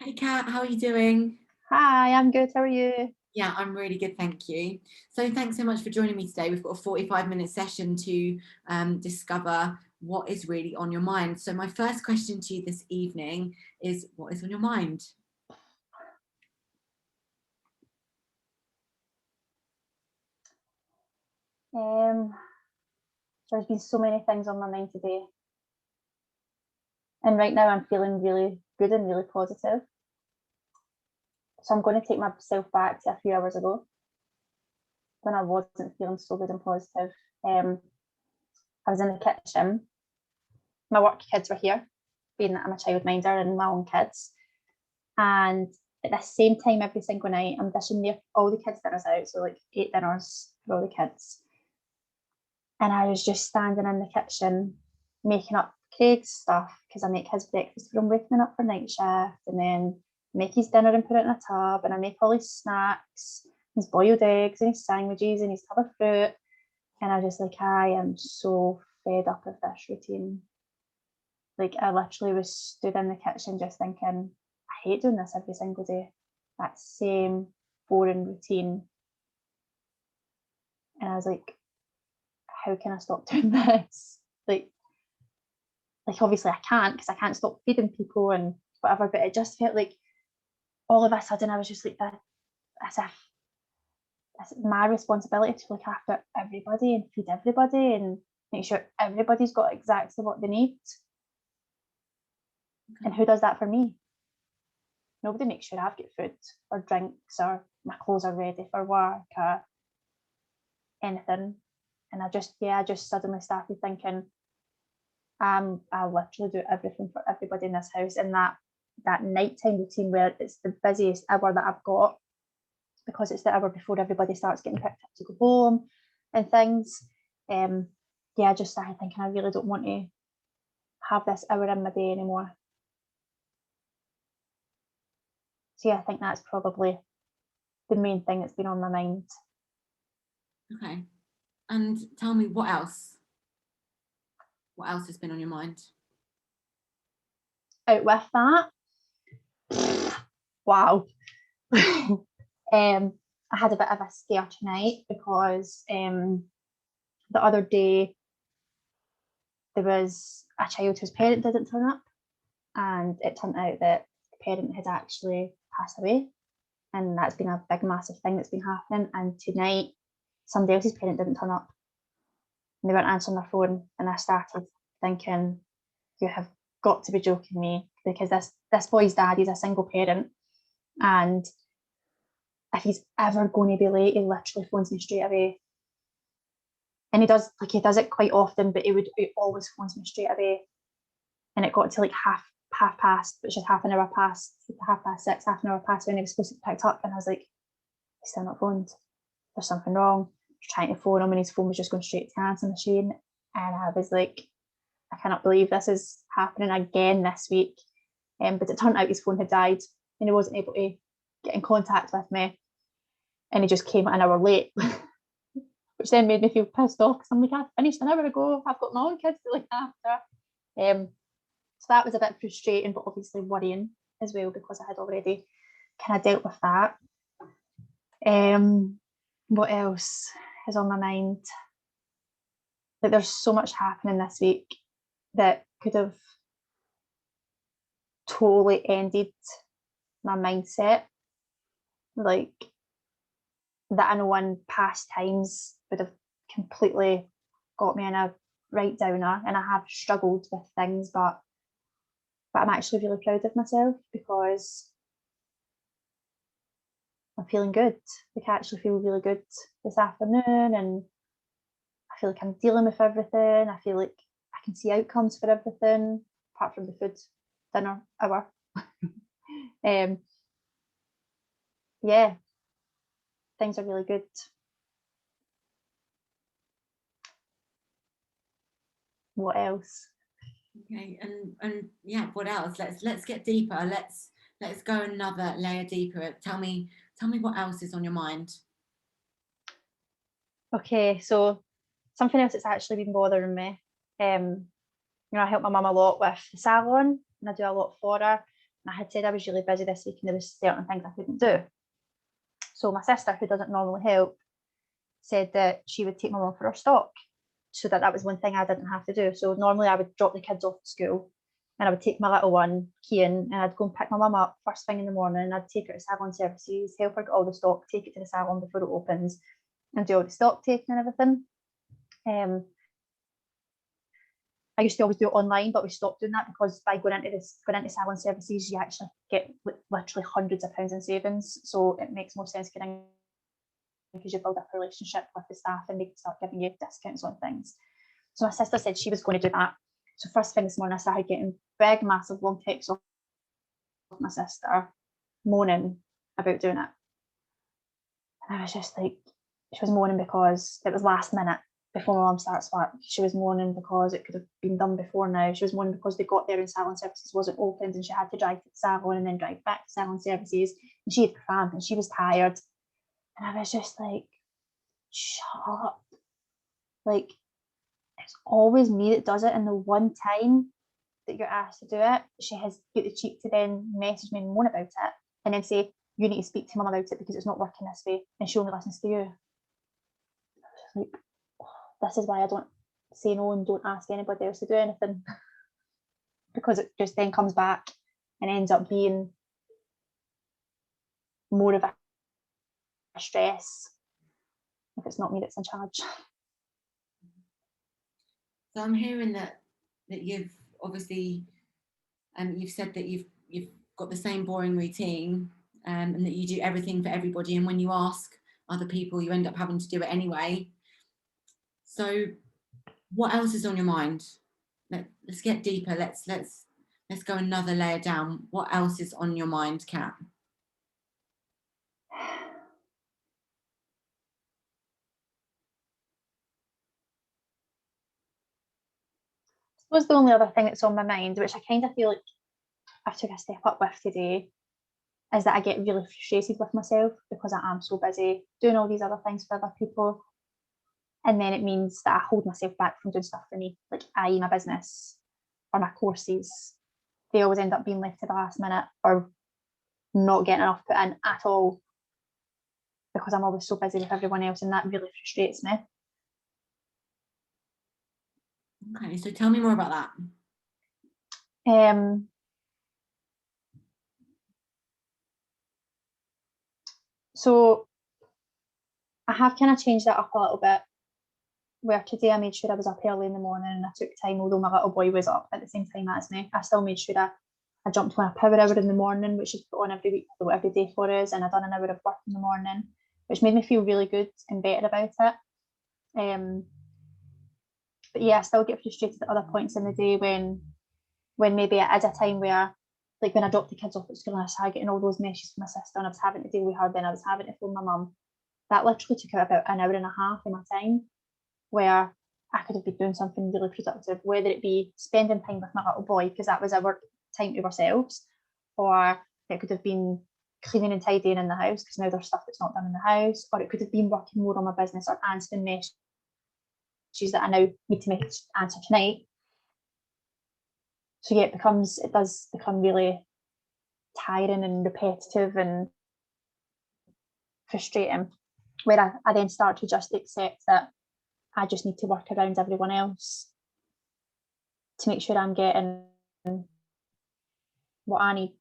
Hey Kat, how are you doing? Hi, I'm good. How are you? Yeah, I'm really good, thank you. So thanks so much for joining me today. We've got a 45-minute session to discover what is really on your mind. So my first question to you this evening is, what is on your mind? Um, there's been so many things on my mind today, and right now I'm feeling really good and really positive. So I'm going to take myself back to a few hours ago when I wasn't feeling so good and positive. I was in the kitchen. My work kids were here, being that I'm a childminder and my own kids. And at the same time, every single night, I'm dishing all the kids' dinners out, so like 8 dinners for all the kids. And I was just standing in the kitchen making up Craig's stuff because I make his breakfast for him waking up for night shift, and then make his dinner and put it in a tub, and I make all his snacks, his boiled eggs and his sandwiches and his tub of fruit. And I was just like, I am so fed up with this routine. Like I literally was stood in the kitchen just thinking, I hate doing this every single day. That same boring routine. And I was like, how can I stop doing this? Like obviously I can't, because I can't stop feeding people and whatever, but it just felt like all of a sudden I was just like that, as if it's my responsibility to look after everybody and feed everybody and make sure everybody's got exactly what they need. And who does that for me? Nobody makes sure I've got food or drinks or my clothes are ready for work or anything. And I just suddenly started thinking, I literally do everything for everybody in this house. And that nighttime routine where it's the busiest hour that I've got, because it's the hour before everybody starts getting picked up to go home and things. I just started thinking, I really don't want to have this hour in my day anymore. So I think that's probably the main thing that's been on my mind. Okay. And tell me, what else? What else has been on your mind? Out with that, wow. I had a bit of a scare tonight because the other day there was a child whose parent didn't turn up, and it turned out that the parent had actually passed away, and that's been a big massive thing that's been happening. And tonight somebody else's parent didn't turn up and they weren't answering their phone, and I started thinking, you have got to be joking me, because this boy's dad is a single parent, and if he's ever going to be late, he literally phones me straight away. And he does it quite often, but he always phones me straight away. And it got to like half past, which is half an hour past, 6:30, half an hour past when he was supposed to be picked up. And I was like, he's still not phoned. There's something wrong. I was trying to phone him and his phone was just going straight to the answer machine. And I was like, I cannot believe this is happening again this week. But it turned out his phone had died and he wasn't able to get in contact with me. And he just came an hour late, which then made me feel pissed off because I'm like, I finished an hour ago. I've got my own kids to look after. So that was a bit frustrating, but obviously worrying as well, because I had already kind of dealt with that. What else is on my mind? Like, there's so much happening this week that could have totally ended my mindset. Like, that I know in past times would have completely got me in a right downer, and I have struggled with things, but I'm actually really proud of myself because I'm feeling good. Like, I actually feel really good this afternoon, and I feel like I'm dealing with everything. I feel like I can see outcomes for everything apart from the food dinner hour. Yeah, things are really good. What else? Okay, and yeah, what else? Let's get deeper. Let's go another layer deeper. Tell me what else is on your mind. Okay, so something else that's actually been bothering me. I help my mum a lot with the salon, and I do a lot for her. I had said I was really busy this week and there was certain things I couldn't do. So my sister, who doesn't normally help, said that she would take my mum for her stock, so that was one thing I didn't have to do. So normally I would drop the kids off at school and I would take my little one, Kian, and I'd go and pick my mum up first thing in the morning. I'd take her to salon services, help her get all the stock, take it to the salon before it opens, and do all the stock taking and everything. I used to always do it online, but we stopped doing that because by going into salon services, you actually get literally hundreds of pounds in savings. So it makes more sense getting in because you build up a relationship with the staff and they can start giving you discounts on things. So my sister said she was going to do that. So first thing this morning, I started getting big, massive, long texts off my sister moaning about doing it. And I was just like, she was moaning because it was last minute before my mum starts work. She was moaning because it could have been done before now. She was moaning because they got there and salon services wasn't opened and she had to drive to the salon and then drive back to salon services. And she had cramp and she was tired. And I was just like, shut up. Like, it's always me that does it. And the one time that you're asked to do it, she has got the cheek to then message me and moan about it and then say, you need to speak to mum about it because it's not working this way. And she only listens to you. I was just like, this is why I don't say no and don't ask anybody else to do anything. Because it just then comes back and ends up being more of a stress if it's not me that's in charge. So I'm hearing that you've obviously you've said that you've got the same boring routine and that you do everything for everybody, and when you ask other people you end up having to do it anyway. So what else is on your mind? Let's get deeper. Let's go another layer down. What else is on your mind, Kat? I suppose the only other thing that's on my mind, which I kind of feel like I took a step up with today, is that I get really frustrated with myself because I am so busy doing all these other things for other people. And then it means that I hold myself back from doing stuff for me, like i.e. my business or my courses. They always end up being left to the last minute or not getting enough put in at all because I'm always so busy with everyone else, and that really frustrates me. Okay, so tell me more about that. So I have kind of changed that up a little bit, where today I made sure I was up early in the morning and I took time, although my little boy was up at the same time as me. I still made sure I jumped on a power hour in the morning, which is put on every week, every day for us, and I done an hour of work in the morning, which made me feel really good and better about it. But yeah, I still get frustrated at other points in the day when maybe it is a time where, like when I dropped the kids off at school and I started getting all those messages from my sister and I was having to deal with her, then I was having to phone my mum. That literally took out about an hour and a half of my time, where I could have been doing something really productive, whether it be spending time with my little boy, because that was our time to ourselves, or it could have been cleaning and tidying in the house, because now there's stuff that's not done in the house, or it could have been working more on my business or answering messages that I now need to answer tonight. So yeah, it does become really tiring and repetitive and frustrating, where I then start to just accept that I just need to work around everyone else to make sure I'm getting what I need.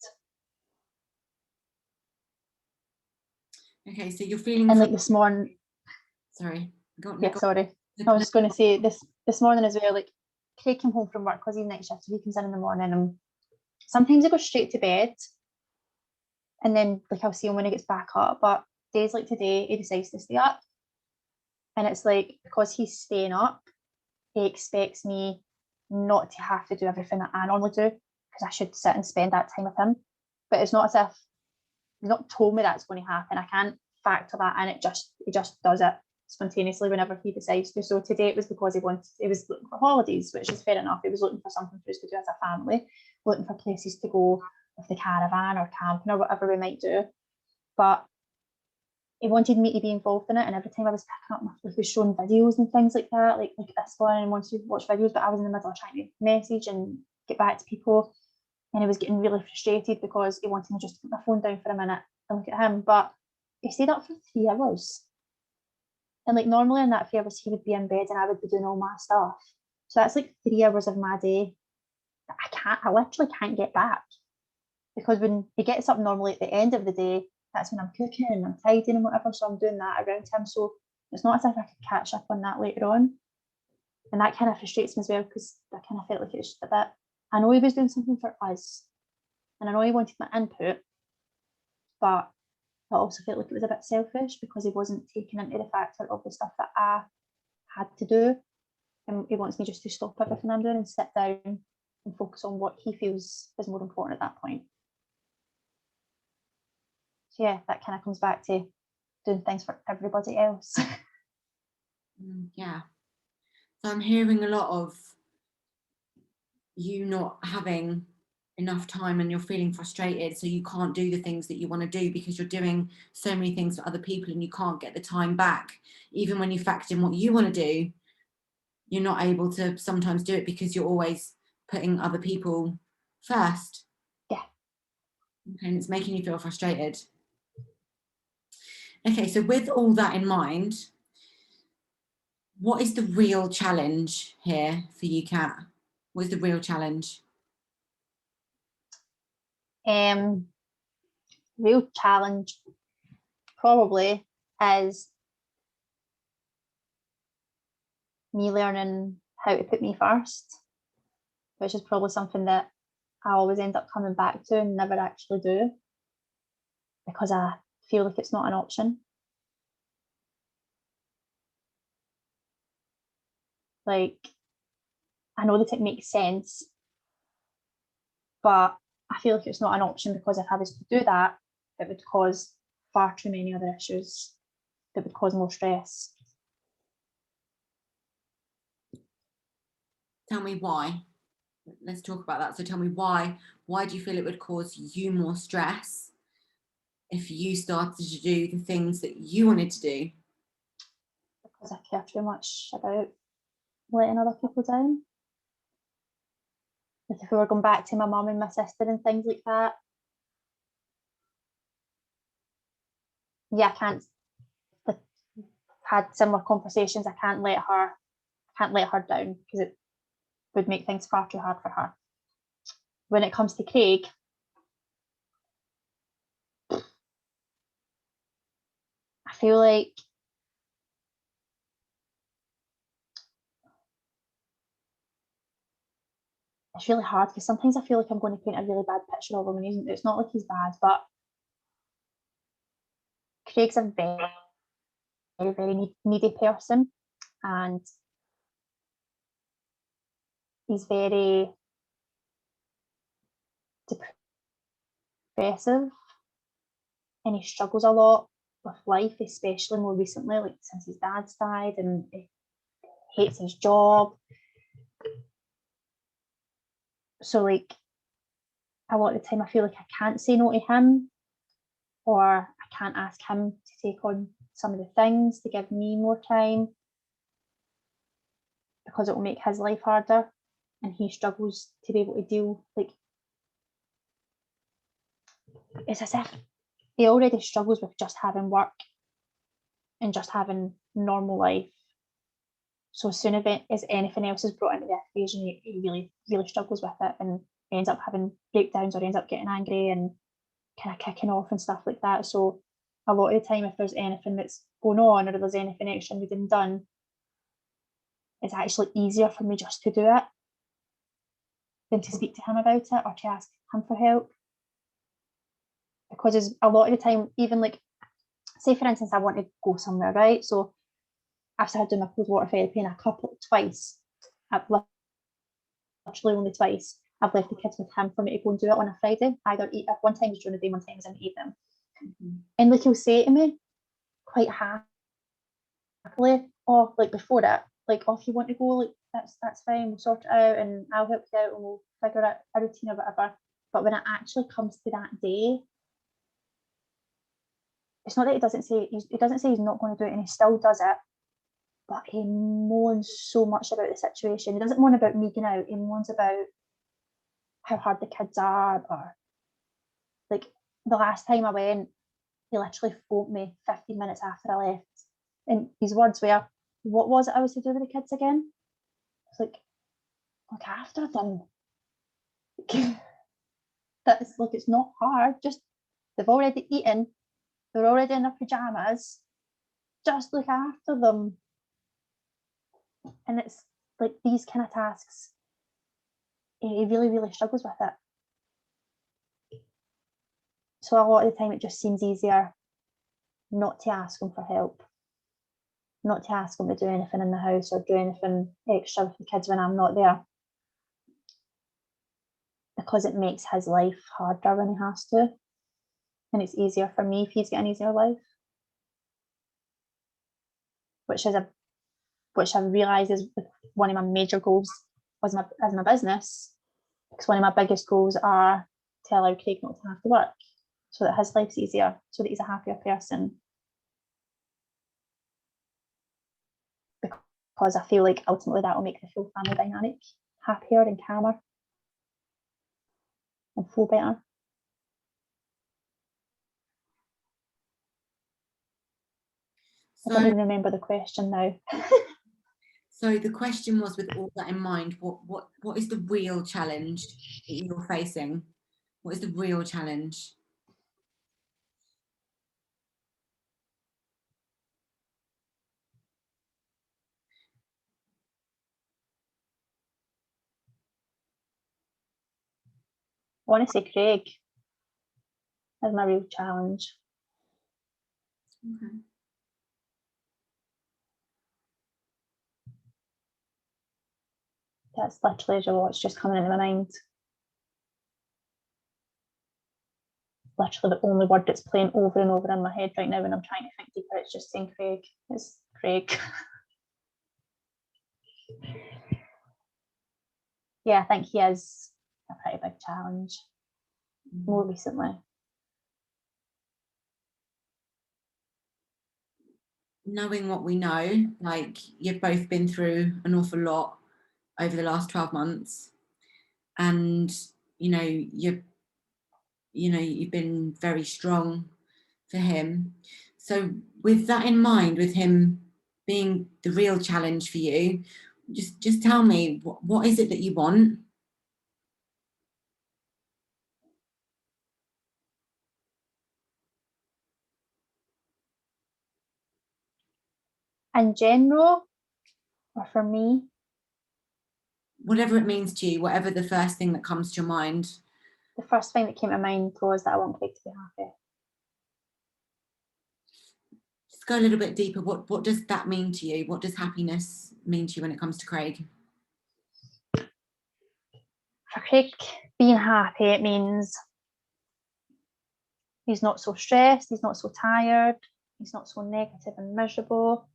Okay, so you're feeling. And like this morning. Sorry. Sorry. I was just going to say this morning as well. Like Craig came home from work because he's night shift, so he comes in the morning, and sometimes he goes straight to bed, and then like I'll see him when he gets back up. But days like today, he decides to stay up, and it's like because he's staying up, he expects me not to have to do everything that I normally do, because I should sit and spend that time with him. But it's not as if he's not told me that's going to happen. I can't factor that in. He just does it spontaneously whenever he decides to. So today it was because he was looking for holidays, which is fair enough. He was looking for something for us to do as a family, looking for places to go with the caravan or camping or whatever we might do. But he wanted me to be involved in it, and every time I was picking up he was showing videos and things like that, like this one, and wanted to watch videos, but I was in the middle of trying to message and get back to people, and he was getting really frustrated because he wanted me just to put my phone down for a minute and look at him, but he stayed up for 3 hours. And like normally in that 3 hours he would be in bed and I would be doing all my stuff. So that's like 3 hours of my day that I literally can't get back. Because when he gets up normally at the end of the day, that's when I'm cooking and I'm tidying and whatever, so I'm doing that around him. So it's not as if I could catch up on that later on. And that kind of frustrates me as well, because I kind of felt like it was just a bit, I know he was doing something for us and I know he wanted my input, but I also felt like it was a bit selfish because he wasn't taking into the factor of the stuff that I had to do. And he wants me just to stop everything I'm doing and sit down and focus on what he feels is more important at that point. So yeah, that kind of comes back to doing things for everybody else. Yeah. So I'm hearing a lot of you not having enough time and you're feeling frustrated, so you can't do the things that you want to do because you're doing so many things for other people and you can't get the time back. Even when you factor in what you want to do, you're not able to sometimes do it because you're always putting other people first. Yeah. Okay, and it's making you feel frustrated. Okay, so with all that in mind, what is the real challenge here for you, Kat? What is the real challenge? Real challenge probably is me learning how to put me first, which is probably something that I always end up coming back to and never actually do, because I feel like it's not an option. Like, I know that it makes sense, but I feel like it's not an option, because if I was to do that, it would cause far too many other issues that would cause more stress. Tell me why. Let's talk about that. So tell me why do you feel it would cause you more stress if you started to do the things that you wanted to do? Because I care too much about letting other people down. Like if we were going back to my mum and my sister and things like that, yeah, I can't, like, had similar conversations. I can't let her down, because it would make things far too hard for her. When it comes to Craig, I feel like it's really hard, because sometimes I feel like I'm going to paint a really bad picture of him, and it's not like he's bad, but Craig's a very, very, very needy person, and he's very depressive, and he struggles a lot with life, especially more recently, like since his dad's died, and he hates his job. So like a lot of the time I feel like I can't say no to him, or I can't ask him to take on some of the things to give me more time, because it will make his life harder, and he struggles to be able to deal, like, it's as if he already struggles with just having work and just having normal life. So as soon as anything else is brought into the equation, he really, really struggles with it, and ends up having breakdowns, or ends up getting angry and kind of kicking off and stuff like that. So a lot of the time, if there's anything that's going on, or there's anything extra needing done, it's actually easier for me just to do it than to speak to him about it, or to ask him for help. Because a lot of the time, even like, say for instance, I want to go somewhere, right? So I've started doing my cold water therapy, and I've literally only twice, I've left the kids with him for me to go and do it on a Friday. Either one time is during the day, one time is in the evening. And like, he'll say to me quite happily, oh, like before it, like, oh, if you want to go, like, that's fine, we'll sort it out, and I'll help you out, and we'll figure out a routine or whatever. But when it actually comes to that day, it's not that he doesn't say he's not going to do it, and he still does it, but he moans so much about the situation. He doesn't moan about me getting out, he moans about how hard the kids are, or like the last time I went, he literally phoned me 15 minutes after I left, and his words were, "What was it I was to do with the kids again?" It's like, look after them. That's like, it's not hard. Just, they've already eaten, they're already in their pajamas. Just look after them. And it's like these kind of tasks, he really, really struggles with it. So a lot of the time it just seems easier not to ask him for help, not to ask him to do anything in the house or do anything extra with the kids when I'm not there, because it makes his life harder when he has to, and it's easier for me if he's got an easier life, which I realise is one of my major goals as my business, because one of my biggest goals are to allow Craig not to have to work, so that his life's easier, so that he's a happier person. Because I feel like ultimately that will make the full family dynamic happier and calmer and flow better. I don't even remember the question now. So the question was, with all that in mind, what is the real challenge that you're facing? What is the real challenge? I want to say Craig is my real challenge. Okay. That's literally what's just coming into my mind. Literally the only word that's playing over and over in my head right now when I'm trying to think deeper, it's just saying Craig. It's Craig. Yeah, I think he is a pretty big challenge more recently. Knowing what we know, like, you've both been through an awful lot over the last 12 months, and you've been very strong for him. So with that in mind, with him being the real challenge for you, just tell me, what is it that you want? In general, or for me? Whatever it means to you, whatever the first thing that comes to your mind. The first thing that came to mind was that I want Craig to be happy. Just go a little bit deeper. What does that mean to you? What does happiness mean to you when it comes to Craig? For Craig being happy, it means he's not so stressed, he's not so tired, he's not so negative and miserable.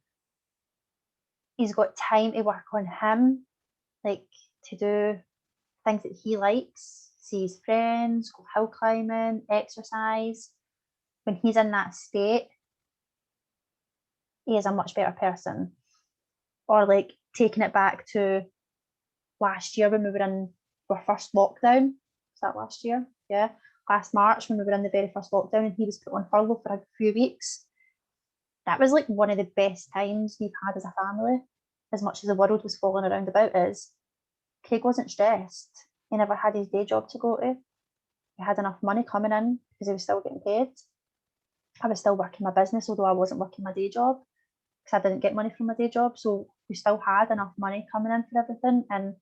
He's got time to work on him, like to do things that he likes, see his friends, go hill climbing, exercise. When he's in that state, he is a much better person. Or like taking it back to last year when we were in our first lockdown. Was that last year? Yeah. Last March when we were in the very first lockdown and he was put on furlough for a few weeks. That was like one of the best times we've had as a family, as much as the world was falling around about us. Craig wasn't stressed. He never had his day job to go to. He had enough money coming in because he was still getting paid. I was still working my business, although I wasn't working my day job because I didn't get money from my day job. So we still had enough money coming in for everything. And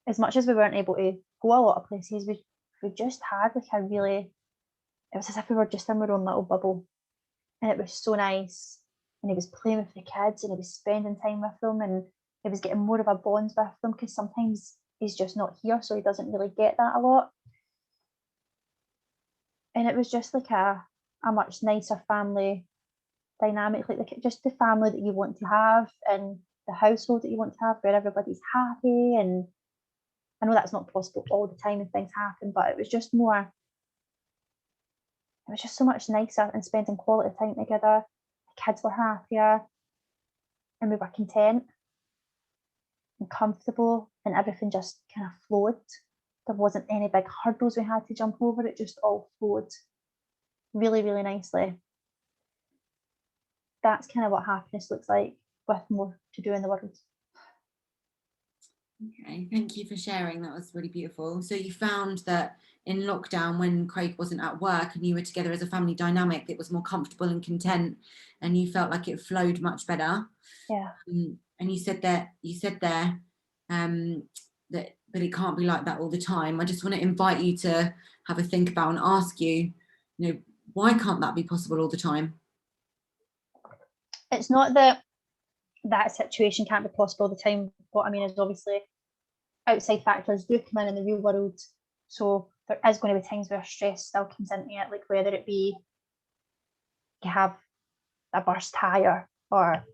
as much as we weren't able to go a lot of places, we just had like a really, it was as if we were just in our own little bubble. And it was so nice. And he was playing with the kids and he was spending time with them and he was getting more of a bond with them because sometimes he's just not here, so he doesn't really get that a lot. And it was just like a much nicer family dynamic, like just the family that you want to have and the household that you want to have where everybody's happy. And I know that's not possible all the time and things happen, but it was just so much nicer and spending quality time together. The kids were happier and we were content and comfortable and everything just kind of flowed. there wasn't any big hurdles we had to jump over. It just all flowed really, really nicely. That's kind of what happiness looks like, with more to do in the world. Okay, thank you for sharing. That was really beautiful. So you found that in lockdown, when Craig wasn't at work and you were together as a family dynamic, it was more comfortable and content, and you felt like it flowed much better. Yeah. And you said there that but it can't be like that all the time. I just want to invite you to have a think about and ask you, why can't that be possible all the time? It's not that that situation can't be possible all the time. What I mean is, obviously, outside factors do come in the real world. So there is going to be times where stress still comes into it, like whether it be you have a burst tire or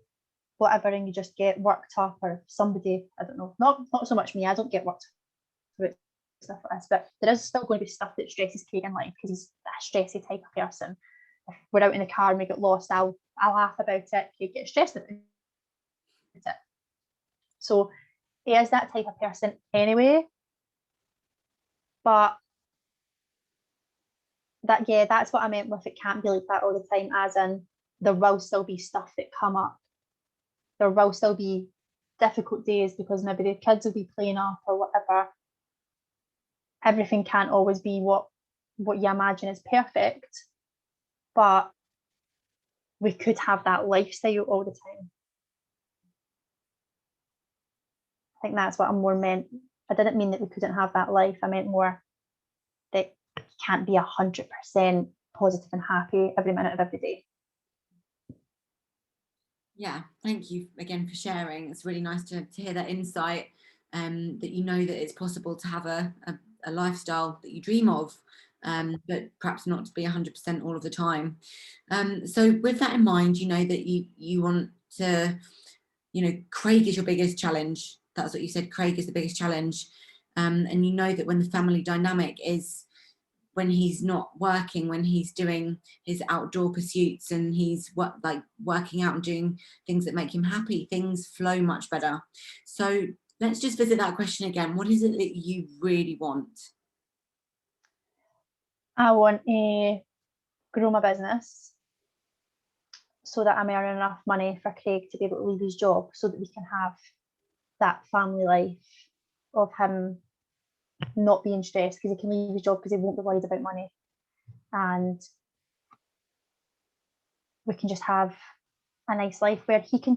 whatever, and you just get worked up, or somebody, I don't know, not so much me, I don't get worked up about stuff like this, but there is still going to be stuff that stresses Craig in life, because he's a stressy type of person. If we're out in the car and we get lost, I'll laugh about it. Craig gets stressed about it. So he is that type of person anyway. But that's what I meant with it can't be like that all the time, as in there will still be stuff that come up. There will still be difficult days because maybe the kids will be playing up or whatever. Everything can't always be what you imagine is perfect, but we could have that lifestyle all the time. I think that's what I more meant. I didn't mean that we couldn't have that life. I meant more that you can't be 100% positive and happy every minute of every day. Yeah, thank you again for sharing. It's really nice to hear that insight, that that it's possible to have a lifestyle that you dream of, but perhaps not to be 100% all of the time. So with that in mind, that you want to, Craig is your biggest challenge. That's what you said, Craig is the biggest challenge. And that when the family dynamic is, when he's not working, when he's doing his outdoor pursuits and he's working out and doing things that make him happy, things flow much better. So let's just visit that question again. What is it that you really want? I want to grow my business so that I'm earning enough money for Craig to be able to leave his job, so that we can have that family life of him not being stressed because he can leave his job because he won't be worried about money, and we can just have a nice life where he can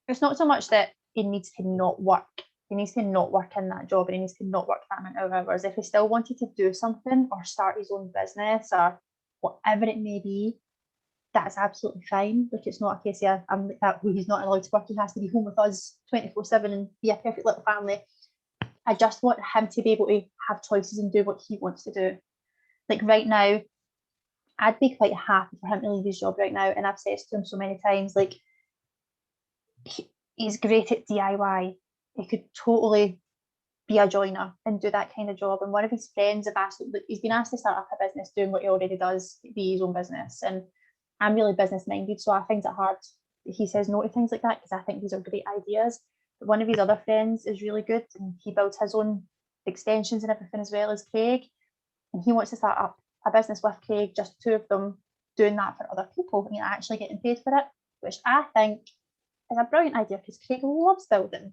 it's not so much that he needs to not work. He needs to not work in that job, and he needs to not work that amount of hours. If he still wanted to do something or start his own business or whatever it may be, that's absolutely fine. Like, it's not a case of I'm like that who he's not allowed to work. He has to be home with us 24/7 and be a perfect little family. I just want him to be able to have choices and do what he wants to do. Like right now, I'd be quite happy for him to leave his job right now. And I've said to him so many times, like, he's great at DIY. He could totally be a joiner and do that kind of job. And one of his friends have asked, like, he's been asked to start up a business doing what he already does, be his own business. And I'm really business minded, so I find it hard. He says no to things like that because I think these are great ideas. But one of his other friends is really good, and he builds his own extensions and everything as well as Craig. And he wants to start up a business with Craig, just two of them doing that for other people and actually getting paid for it, which I think is a brilliant idea because Craig loves building.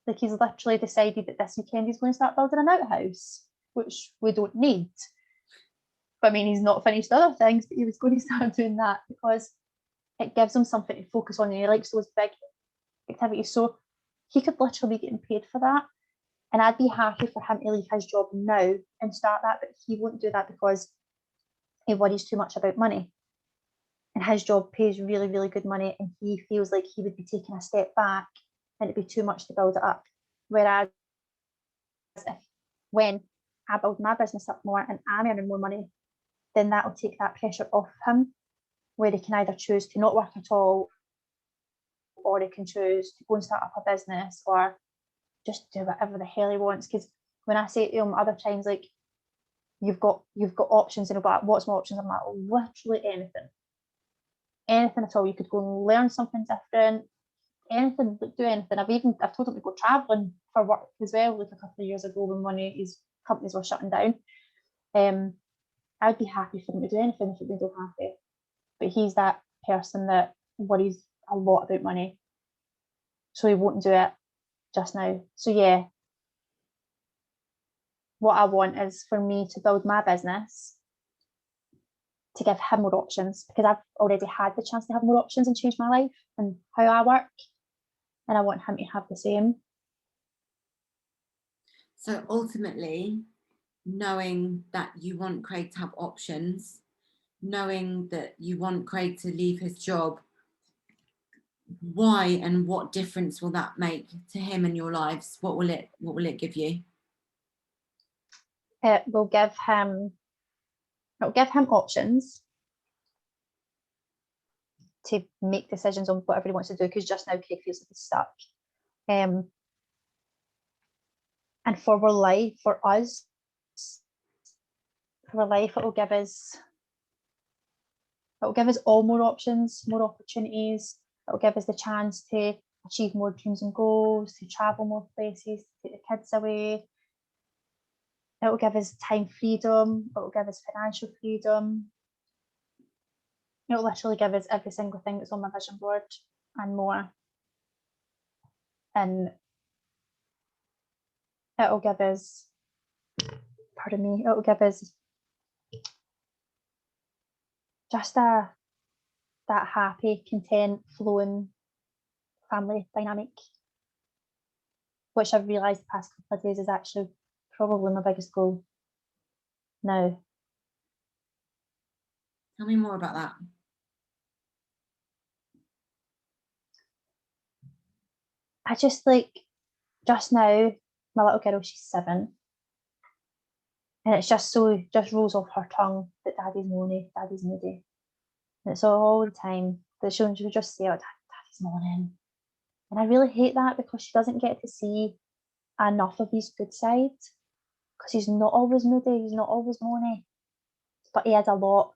Like, he's literally decided that this weekend he's going to start building an outhouse, which we don't need. But I mean, he's not finished other things, but he was going to start doing that because it gives him something to focus on, and he likes those big activities. So he could literally be getting paid for that. And I'd be happy for him to leave his job now and start that, but he won't do that because he worries too much about money. And his job pays really, really good money, and he feels like he would be taking a step back and it'd be too much to build it up. Whereas when I build my business up more and I'm earning more money, then that will take that pressure off him, where he can either choose to not work at all, or he can choose to go and start up a business, or just do whatever the hell he wants. Because when I say to him other times, like, you've got options, and he'll be like, what's my options? I'm like, literally anything at all. You could go and learn something different, anything, do anything. I've told him to go traveling for work as well, like a couple of years ago when one of his companies were shutting down. I'd be happy for him to do anything if it made him happy. But he's that person that worries a lot about money, so he won't do it just now. So yeah, what I want is for me to build my business, to give him more options, because I've already had the chance to have more options and change my life and how I work, and I want him to have the same. So ultimately, knowing that you want Craig to have options, knowing that you want Craig to leave his job, why and what difference will that make to him and your lives? What will it give you? It will give him options to make decisions on whatever he wants to do, because just now Craig feels like he's stuck. And for our life, for us, for our life, it will give us all more options, more opportunities. It will give us the chance to achieve more dreams and goals, to travel more places, to take the kids away. It will give us time freedom. It will give us financial freedom. It will literally give us every single thing that's on my vision board and more. And it will give us, it will give us just that happy, content, flowing family dynamic, which I've realised the past couple of days is actually probably my biggest goal now. Tell me more about that. I just now, my little girl, she's 7, and it's just rolls off her tongue that daddy's moany, daddy's moody. And it's all the time that she'll just say, oh, daddy's moaning. And I really hate that, because she doesn't get to see enough of his good side, because he's not always moody, he's not always moany, but he has a lot,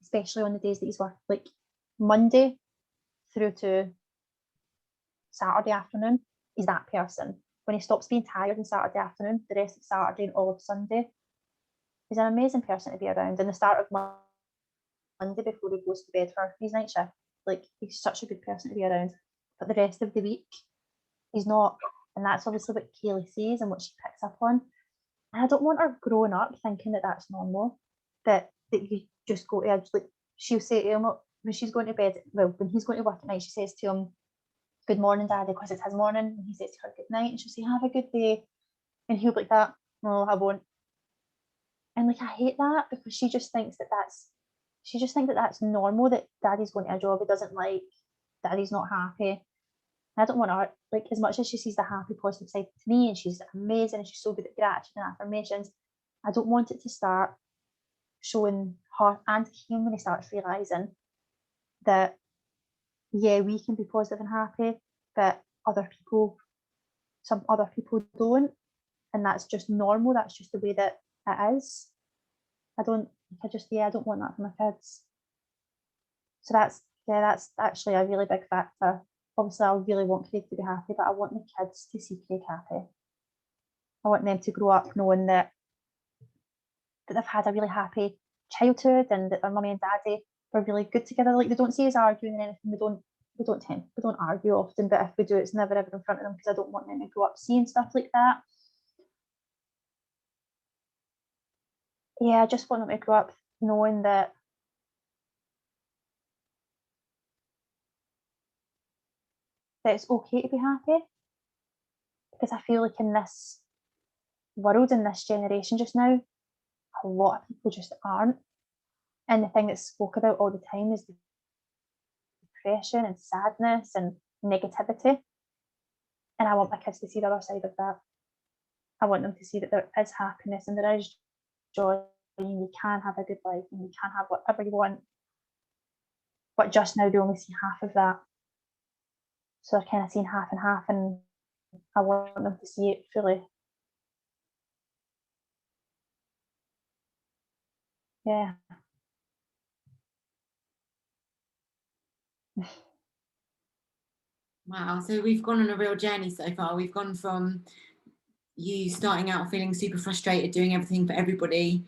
especially on the days that he's working, like Monday through to Saturday afternoon. He's that person. When he stops being tired on Saturday afternoon, the rest of Saturday and all of Sunday, he's an amazing person to be around. And the start of Monday, before he goes to bed for his night shift, like, he's such a good person to be around. But the rest of the week, he's not. And that's obviously what Kaylee sees and what she picks up on. And I don't want her growing up thinking that that's normal, that you just go to her, like, she'll say to him when she's going to bed, well, when he's going to work at night, she says to him, good morning, daddy, because it's his morning, and he says to her, good night, and she'll say, have a good day, and he'll be like that, no, I won't. And like, I hate that, because she just thinks that that's normal, that daddy's going to a job he doesn't like, daddy's not happy. And I don't want her, like, as much as she sees the happy, positive side to me, and she's amazing, and she's so good at gratitude and affirmations, I don't want it to start showing her and him, when he starts realising that, yeah, we can be positive and happy, but some other people don't, and that's just normal, that's just the way that it is. I don't want that for my kids. So that's actually a really big factor. Obviously, I really want Craig to be happy, but I want the kids to see Craig happy. I want them to grow up knowing that they've had a really happy childhood, and that their mummy and daddy were really good together. Like, they don't see us arguing and anything. We don't argue often, but if we do, it's never ever in front of them, because I don't want them to grow up seeing stuff like that. Yeah, I just want them to grow up knowing that it's okay to be happy, because I feel like in this world, in this generation just now, a lot of people just aren't. And the thing that's spoke about all the time is depression and sadness and negativity. And I want my kids to see the other side of that. I want them to see that there is happiness and there is joy, and you can have a good life and you can have whatever you want. But just now they only see half of that. So they're kind of seeing half and half, and I want them to see it fully. Yeah. Wow, so we've gone on a real journey so far. We've gone from you starting out feeling super frustrated, doing everything for everybody,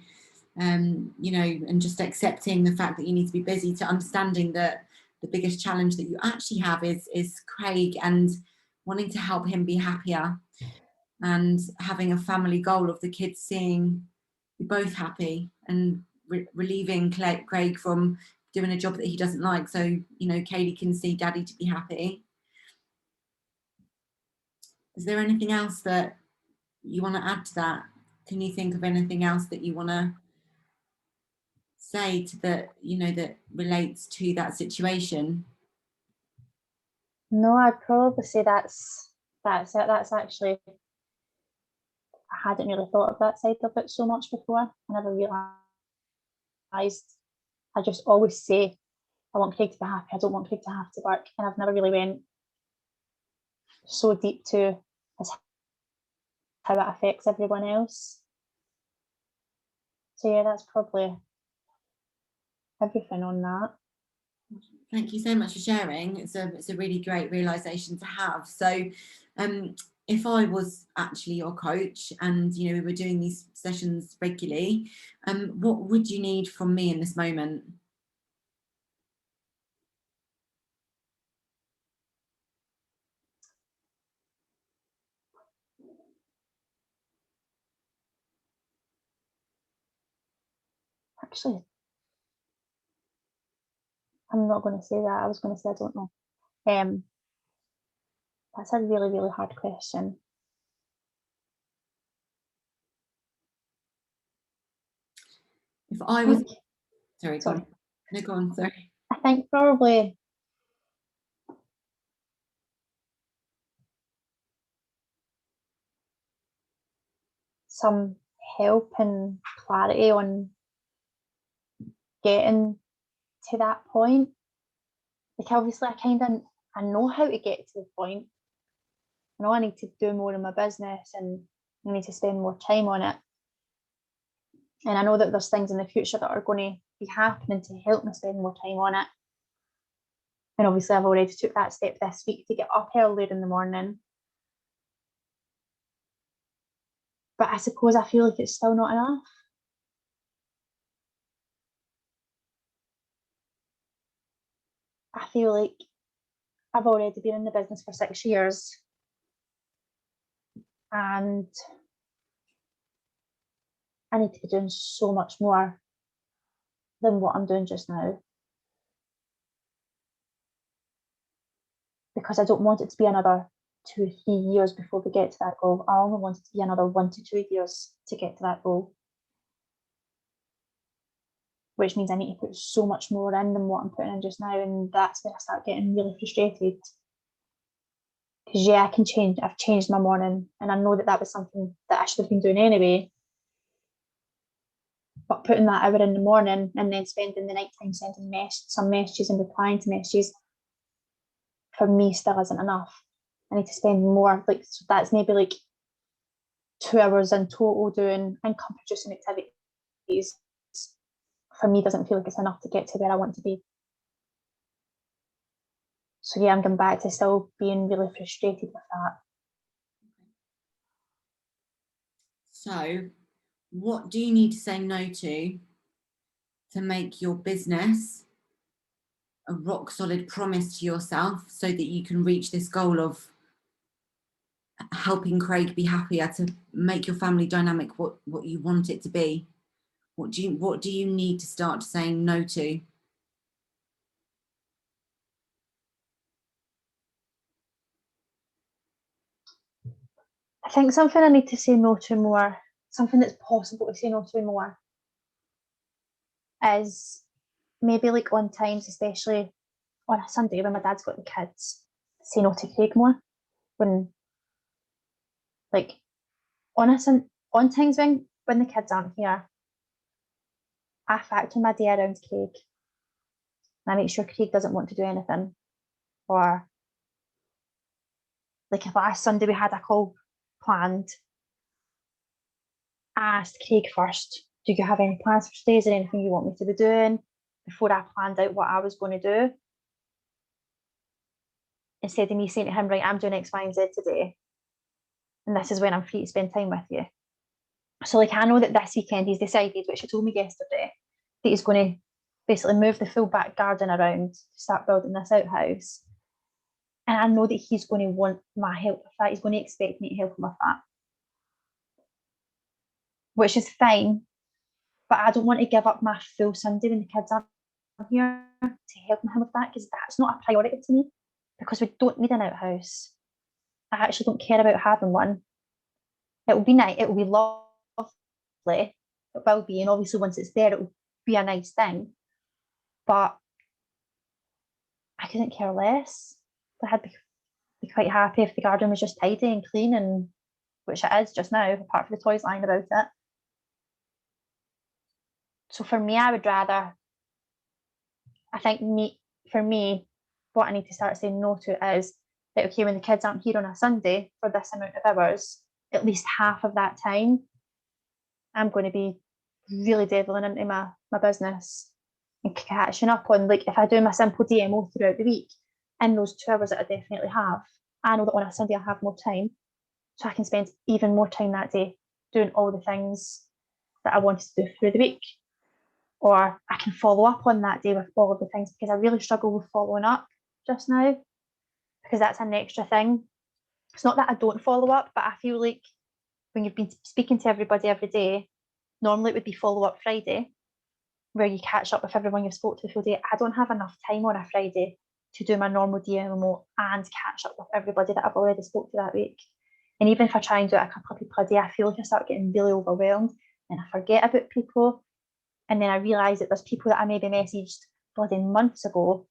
you know, and just accepting the fact that you need to be busy, to understanding that the biggest challenge that you actually have is Craig, and wanting to help him be happier, and having a family goal of the kids seeing you both happy, and relieving Craig from doing a job that he doesn't like, so you know Kaylee can see daddy to be happy. Is there anything else that you want to add to that? Can you think of anything else that you want to say to that, you know, that relates to that situation? No, I'd probably say that's it. That's actually, I hadn't really thought of that side of it so much before. I never realised. I just always say, I want Craig to be happy. I don't want Craig to have to work. And I've never really went so deep to as how it affects everyone else. So yeah, that's probably everything on that. Thank you so much for sharing. It's a really great realization to have. So if I was actually your coach and you know we were doing these sessions regularly, what would you need from me in this moment? Actually, I'm not going to say that. I was going to say I don't know. That's a really, really hard question. If I was, sorry, go on. No, go on, sorry. I think probably some help and clarity on getting to that point. Like obviously I know how to get to the point. I know I need to do more in my business and I need to spend more time on it. And I know that there's things in the future that are going to be happening to help me spend more time on it. And obviously I've already took that step this week to get up earlier in the morning. But I suppose I feel like it's still not enough. I feel like I've already been in the business for 6 years and I need to be doing so much more than what I'm doing just now. Because I don't want it to be another 2 or 3 years before we get to that goal. I only want it to be another 1 to 2 years to get to that goal. Which means I need to put so much more in than what I'm putting in just now. And that's where I start getting really frustrated. Because yeah, I can change. I've changed my morning and I know that that was something that I should have been doing anyway. But putting that hour in the morning and then spending the night time sending some messages and replying to messages for me still isn't enough. I need to spend more, like so that's maybe like 2 hours in total doing income producing activities. For me doesn't feel like it's enough to get to where I want to be. So yeah, I'm going back to still being really frustrated with that. So what do you need to say no to make your business a rock solid promise to yourself so that you can reach this goal of helping Craig be happier, to make your family dynamic what you want it to be? What do you need to start saying no to? I think something I need to say no to more, something that's possible to say no to more, is maybe like on times, especially on a Sunday when my dad's got the kids, say no to Craig more. When like on times when the kids aren't here, I factor my day around Craig. And I make sure Craig doesn't want to do anything. Or like if last Sunday we had a call planned, I asked Craig first, do you have any plans for today? Is there anything you want me to be doing? Before I planned out what I was going to do. Instead of me saying to him, right, I'm doing X, Y, and Z today. and this is when I'm free to spend time with you. So like I know that this weekend he's decided, which he told me yesterday, that he's going to basically move the full back garden around to start building this outhouse. And I know that he's going to want my help with that. He's going to expect me to help him with that, which is fine. But I don't want to give up my full Sunday when the kids aren't here to help him with that, because that's not a priority to me, because we don't need an outhouse. I actually don't care about having one. It will be nice. It will be lovely. It will be. And obviously once it's there, it will be a nice thing. But I couldn't care less. I'd be quite happy if the garden was just tidy and clean, and which it is just now, apart from the toys lying about it. So for me, I would rather, I think for me, what I need to start saying no to is that, okay, when the kids aren't here on a Sunday for this amount of hours, at least half of that time, I'm going to be really delving into my business and catching up on, like, if I do my simple DMO throughout the week, in those 2 hours that I definitely have, I know that on a Sunday I'll have more time, so I can spend even more time that day doing all the things that I wanted to do through the week. Or I can follow up on that day with all of the things, because I really struggle with following up just now, because that's an extra thing. It's not that I don't follow up, but I feel like when you've been speaking to everybody every day, normally it would be follow up Friday, where you catch up with everyone you've spoke to the full day. I don't have enough time on a Friday to do my normal DMO and catch up with everybody that I've already spoke to that week. And even if I try and do it a couple of people a day, I feel like I start getting really overwhelmed and I forget about people. And then I realise that there's people that I maybe messaged bloody months ago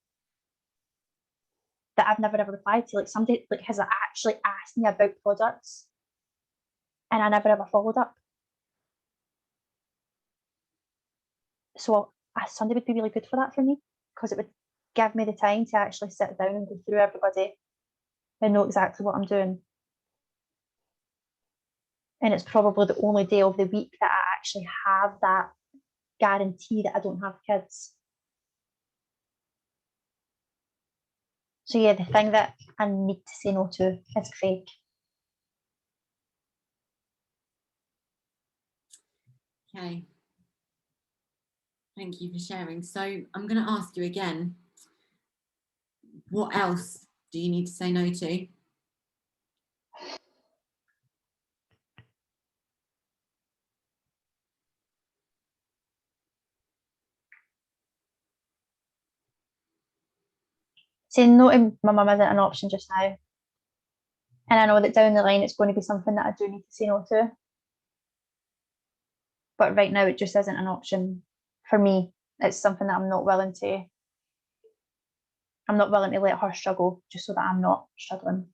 that I've never ever replied to. Like somebody like has actually asked me about products and I never ever followed up. So a Sunday would be really good for that for me, because it would give me the time to actually sit down and go through everybody and know exactly what I'm doing. And it's probably the only day of the week that I actually have that guarantee that I don't have kids. So yeah, the thing that I need to say no to is Craig. Okay. Thank you for sharing. So I'm going to ask you again, what else do you need to say no to? Saying no to my mum isn't an option just now. And I know that down the line it's going to be something that I do need to say no to. But right now it just isn't an option for me. It's something that I'm not willing to let her struggle just so that I'm not struggling.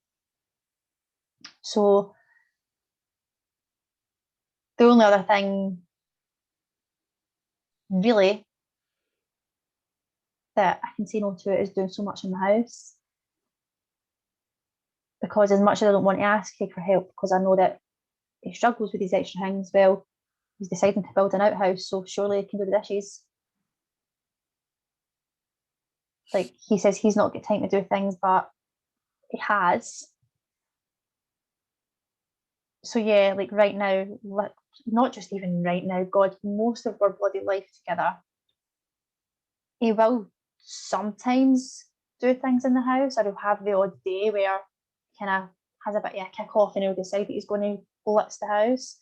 So the only other thing really that I can say no to is doing so much in the house. Because as much as I don't want to ask Craig for help, because I know that he struggles with these extra things, well, he's deciding to build an outhouse, so surely he can do the dishes. Like, he says he's not got time to do things, but he has. So yeah, like right now, not just even right now, God, most of our bloody life together, he will sometimes do things in the house, or he'll have the odd day where he kind of has a bit of a kick off and he'll decide that he's going to blitz the house.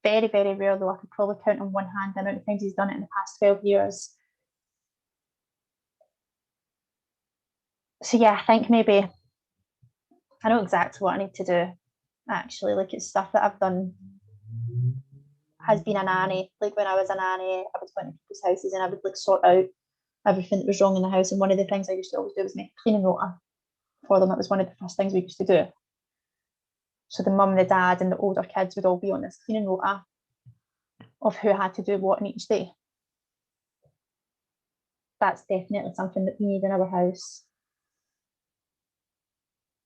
Very, very rare, though. I could probably count on one hand the amount of times he's done it in the past 12 years. So yeah, I think maybe I know exactly what I need to do, actually. Like, it's stuff that I've done, has been a nanny. Like, when I was a nanny, I would go into people's houses and I would like sort out everything that was wrong in the house. And one of the things I used to always do was make a cleaning rota for them. It was one of the first things we used to do. So the mum, the dad, and the older kids would all be on this cleaning rota of who had to do what in each day. That's definitely something that we need in our house.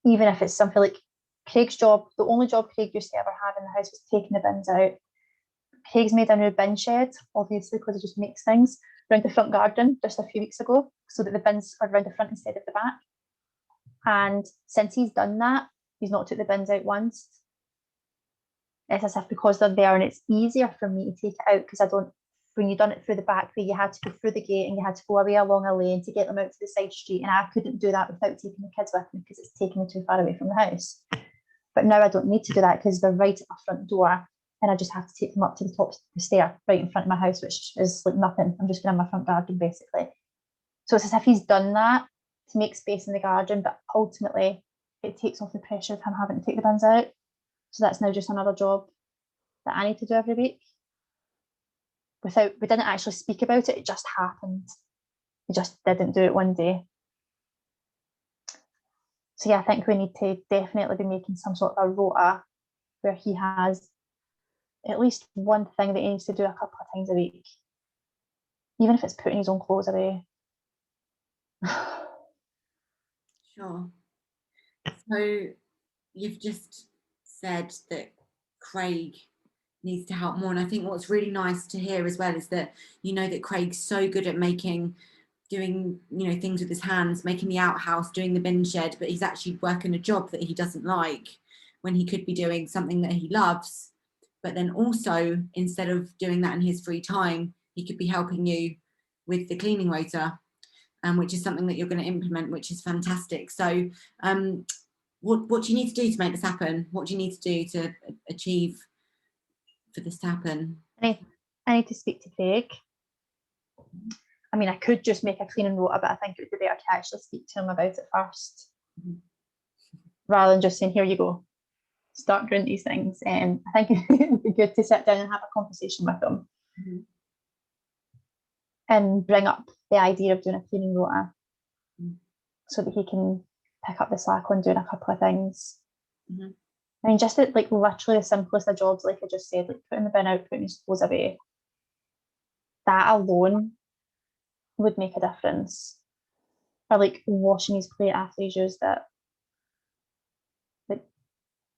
Even if it's something like Craig's job, the only job Craig used to ever have in the house was taking the bins out. Craig's made a new bin shed, obviously, because he just makes things around the front garden just a few weeks ago, so that the bins are around the front instead of the back. And since he's done that, he's not took the bins out once. it's as if because they're there and it's easier for me to take it out, because I don't, when you done it through the back way, you had to go through the gate and you had to go away along a lane to get them out to the side street, and I couldn't do that without taking the kids with me because it's taking me too far away from the house. But now I don't need to do that because they're right at my front door, and I just have to take them up to the top of the stair right in front of my house, which is like nothing. I'm just going in my front garden basically. So it's as if he's done that to make space in the garden, but ultimately it takes off the pressure of him having to take the bins out. So that's now just another job that I need to do every week. We didn't actually speak about it, it just happened. We just didn't do it one day. So yeah, I think we need to definitely be making some sort of a rota where he has at least one thing that he needs to do a couple of times a week, even if it's putting his own clothes away. Sure. So you've just said that Craig needs to help more, and I think what's really nice to hear as well is that you know that Craig's so good at doing things with his hands, making the outhouse, doing the bin shed, but he's actually working a job that he doesn't like when he could be doing something that he loves. But then also, instead of doing that in his free time, he could be helping you with the cleaning rota, which is something that you're going to implement, which is fantastic. So what do you need to do to make this happen? What do you need to do to achieve for this to happen? I need to speak to Craig. I mean, I could just make a cleaning rota, but I think it would be better to actually speak to him about it first, rather than just saying, here you go, start doing these things. I think it would be good to sit down and have a conversation with him and bring up the idea of doing a cleaning rota so that he can pick up the slack on doing a couple of things. I mean, just like literally the simplest of jobs, like I just said, like putting the bin out, putting his clothes away, that alone would make a difference. Or like washing his plate after he's used it. Like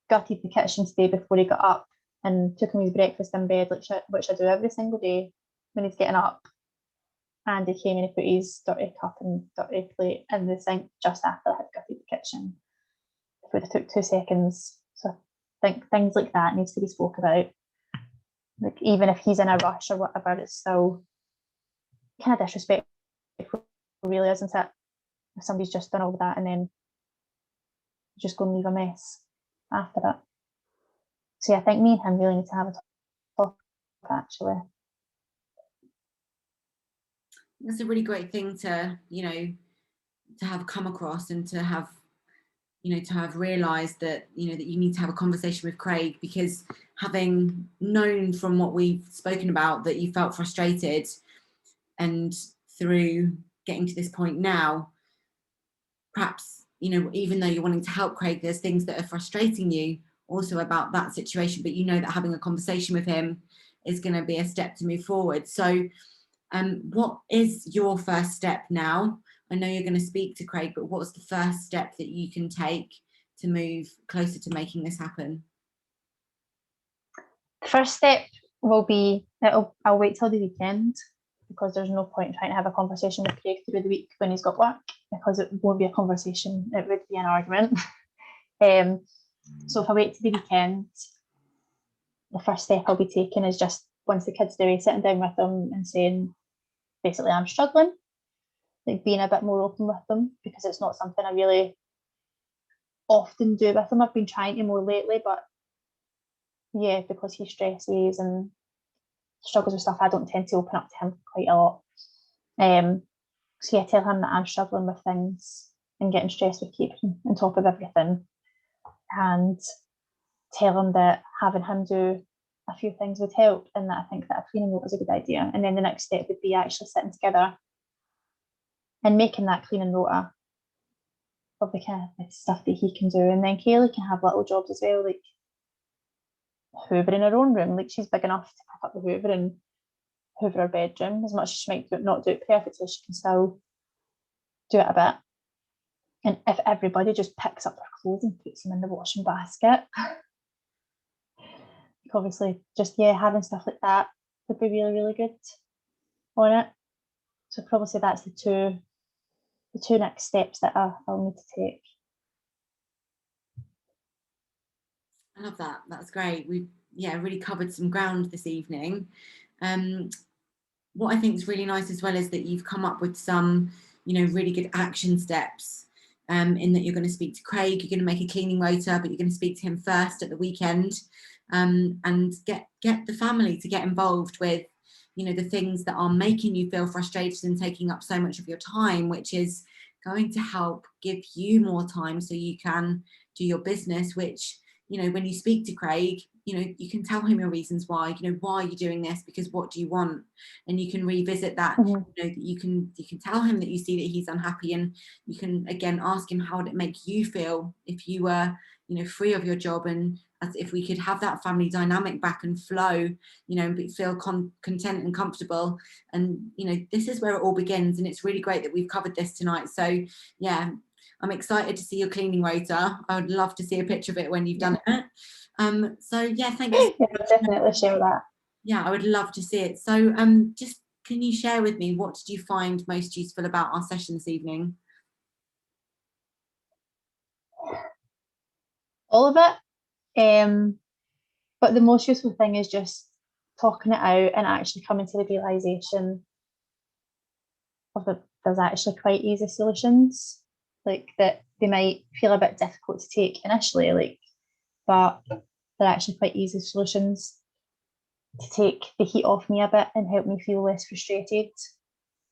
gutted the kitchen today before he got up and took him his breakfast in bed, which I do every single day when he's getting up. And he came in and put his dirty cup and dirty plate in the sink just after I had gutted the kitchen. It would have took 2 seconds. So I think things like that needs to be spoke about. Like even if he's in a rush or whatever, it's still kind of disrespectful, really, isn't it? If somebody's just done all of that and then just go and leave a mess after it. So yeah, I think me and him really need to have a talk, actually. That's a really great thing to have come across, and to have realized that that you need to have a conversation with Craig, because having known from what we've spoken about that you felt frustrated, and through getting to this point now, perhaps even though you're wanting to help Craig, there's things that are frustrating you also about that situation, but that having a conversation with him is going to be a step to move forward. So what is your first step now? I know you're going to speak to Craig, but what's the first step that you can take to move closer to making this happen? The first step will be I'll wait till the weekend, because there's no point trying to have a conversation with Craig through the week when he's got work, because it won't be a conversation, it would be an argument. So if I wait till the weekend, the first step I'll be taking is just, once the kids do away, sitting down with them and saying, basically, I'm struggling, like being a bit more open with them, because it's not something I really often do with them. I've been trying to more lately, but yeah, because he stresses and struggles with stuff, I don't tend to open up to him quite a lot. So yeah, tell him that I'm struggling with things and getting stressed with keeping on top of everything, and tell him that having him do a few things would help, and that I think that a cleaning rota is a good idea. And then the next step would be actually sitting together and making that cleaning rota of the kind of stuff that he can do. And then Kaylee can have little jobs as well, like hoovering her own room. Like she's big enough to pick up the hoover and hoover her bedroom. As much as she might not do it perfectly, she can still do it a bit. And if everybody just picks up their clothes and puts them in the washing basket, obviously just having stuff like that would be really, really good on it. So probably say that's the two next steps that I'll need to take. I love that. That's great. We've really covered some ground this evening. What I think is really nice as well is that you've come up with some, really good action steps, in that you're going to speak to Craig, you're going to make a cleaning rota, but you're going to speak to him first at the weekend, and get the family to get involved with, the things that are making you feel frustrated and taking up so much of your time, which is going to help give you more time so you can do your business, which, when you speak to Craig, you can tell him your reasons why, why are you doing this, because what do you want? And you can revisit that. You can tell him that you see that he's unhappy, and you can again ask him, how would it make you feel if you were, free of your job, and as if we could have that family dynamic back and flow, and feel content and comfortable. And this is where it all begins, and it's really great that we've covered this tonight. So yeah, I'm excited to see your cleaning rota. I would love to see a picture of it when you've done it. So yeah, thank you. Yeah, I'll definitely share that. Yeah, I would love to see it. So just can you share with me, what did you find most useful about our session this evening? All of it. But the most useful thing is just talking it out and actually coming to the realisation of that there's actually quite easy solutions, like that they might feel a bit difficult to take initially, but they're actually quite easy solutions to take the heat off me a bit and help me feel less frustrated,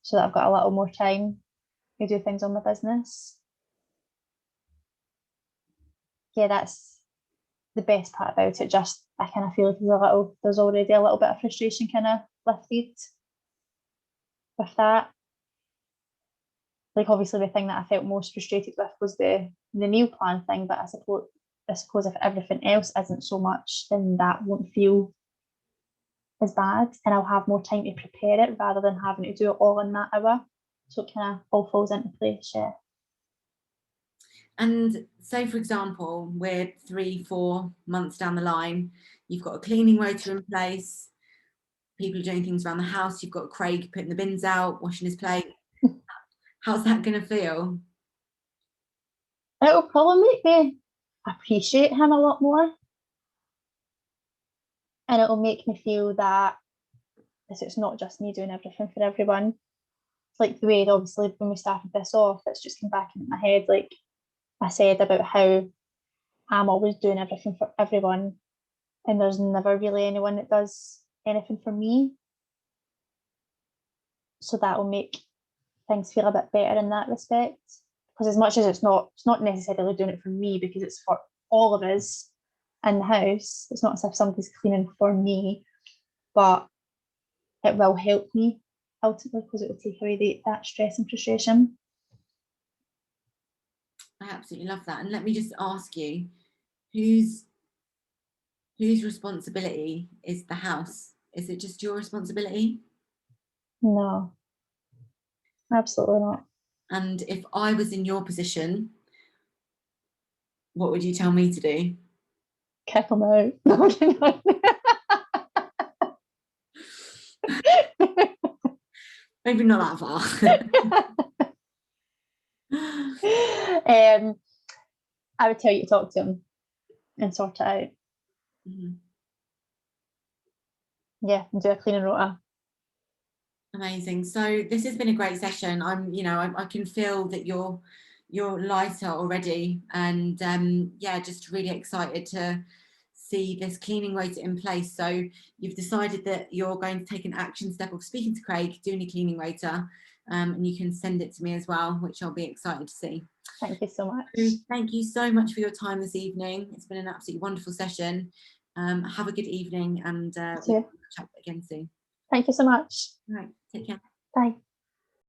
so that I've got a little more time to do things on my business. Yeah, that's the best part about it. Just I kind of feel like there's already a little bit of frustration kind of lifted with that. Like, obviously the thing that I felt most frustrated with was the meal plan thing, but I suppose if everything else isn't so much, then that won't feel as bad, and I'll have more time to prepare it rather than having to do it all in that hour. So it kind of all falls into place. Yeah. And say, for example, we're 3-4 months down the line, you've got a cleaning rota in place, people are doing things around the house, you've got Craig putting the bins out, washing his plate. How's that going to feel? It'll probably make me appreciate him a lot more, and it'll make me feel that it's not just me doing everything for everyone. It's like the way, obviously, when we started this off, it's just come back into my head, like I said about how I'm always doing everything for everyone, and there's never really anyone that does anything for me. So that will make things feel a bit better in that respect. Because as much as it's not necessarily doing it for me, because it's for all of us in the house. It's not as if somebody's cleaning for me, but it will help me ultimately, because it will take away that stress and frustration. I absolutely love that. And let me just ask you, whose responsibility is the house? Is it just your responsibility? No, absolutely not. And if I was in your position, what would you tell me to do? Kick them out. Maybe not that far. I would tell you to talk to him and sort it out. Yeah, and do a cleaning rota. Amazing. So this has been a great session. I can feel that you're lighter already, and just really excited to see this cleaning rota in place. So you've decided that you're going to take an action step of speaking to Craig, doing a cleaning rota, and you can send it to me as well, which I'll be excited to see. Thank you so much. So thank you so much for your time this evening. It's been an absolutely wonderful session. Have a good evening, and we'll catch up again soon. Thank you so much. All right, take care. Bye.